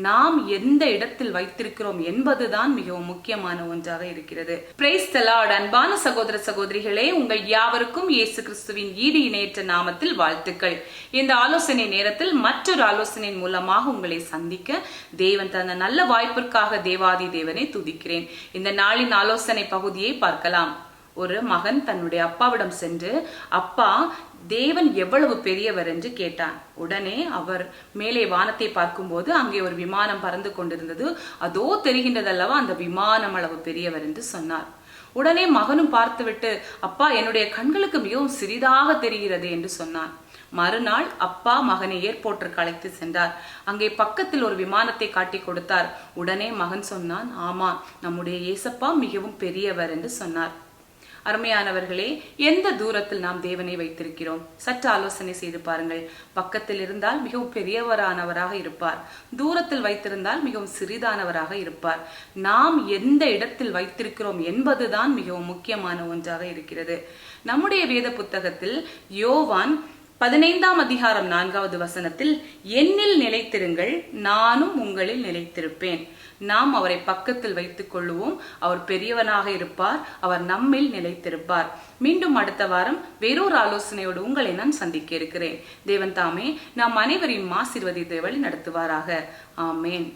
நாம் எந்த இடத்தில் வைத்திருக்கிறோம் என்பதுதான் மிகவும் முக்கியமான ஒன்றாக இருக்கிறது. Praise the Lord. அன்பான சகோதர சகோதரிகளே, உங்கள் யாவருக்கும் இயேசு கிறிஸ்துவின் ஈடு இணையற்ற நாமத்தில் வாழ்த்துக்கள். இந்த ஆலோசனை நேரத்தில் மற்றொரு ஆலோசனையின் மூலமாக உங்களை சந்திக்க தேவன் தந்த நல்ல வாய்ப்பிற்காக தேவாதி தேவனை துதிக்கிறேன். இந்த நாளின் ஆலோசனை பகுதியை பார்க்கலாம். ஒரு மகன் தன்னுடைய அப்பாவிடம் சென்று, அப்பா, தேவன் எவ்வளவு பெரியவர் என்று கேட்டான். உடனே அவர் மேலே வானத்தை பார்க்கும்போது அங்கே ஒரு விமானம் பறந்து கொண்டிருந்தது. அதோ தெரிகின்றதல்லவா அந்த விமானம் அளவு பெரியவர் என்று சொன்னார். உடனே மகனும் பார்த்துவிட்டு, அப்பா, என்னுடைய கண்களுக்கு மிகவும் சிறிதாக தெரிகிறது என்று சொன்னான். மறுநாள் அப்பா மகனை ஏர்போர்ட்டிற்கு அழைத்து சென்றார். அங்கே பக்கத்தில் ஒரு விமானத்தை காட்டி கொடுத்தார். உடனே மகன் சொன்னான், ஆமா, நம்முடைய ஏசப்பா மிகவும் பெரியவர் என்று சொன்னார். அருமையானவர்களே, எந்த தூரத்தில் நாம் தேவனை வைத்திருக்கிறோம்? சற்று ஆலோசனை செய்து பாருங்கள். பக்கத்தில் இருந்தால் மிகவும் பெரியவரானவராக இருப்பார், தூரத்தில் வைத்திருந்தால் மிகவும் சிறிதானவராக இருப்பார். நாம் எந்த இடத்தில் வைத்திருக்கிறோம் என்பதுதான் மிகவும் முக்கியமான ஒன்றாக இருக்கிறது. நம்முடைய வேத புத்தகத்தில் யோவான் 15ஆம் அதிகாரம் 4வது வசனத்தில், என்னில் நிலைத்திருங்கள், நானும் உங்களில் நிலைத்திருப்பேன். நாம் அவரை பக்கத்தில் வைத்துக் கொள்ளுவோம். அவர் பெரியவனாக இருப்பார், அவர் நம்மில் நிலைத்திருப்பார். மீண்டும் அடுத்த வாரம் வேறொரு ஆலோசனையோடு உங்களை நான் சந்திக்க இருக்கிறேன். தேவன் தாமே நாம் அனைவரையும் ஆசீர்வதித்து வழி நடத்துவாராக. ஆமேன்.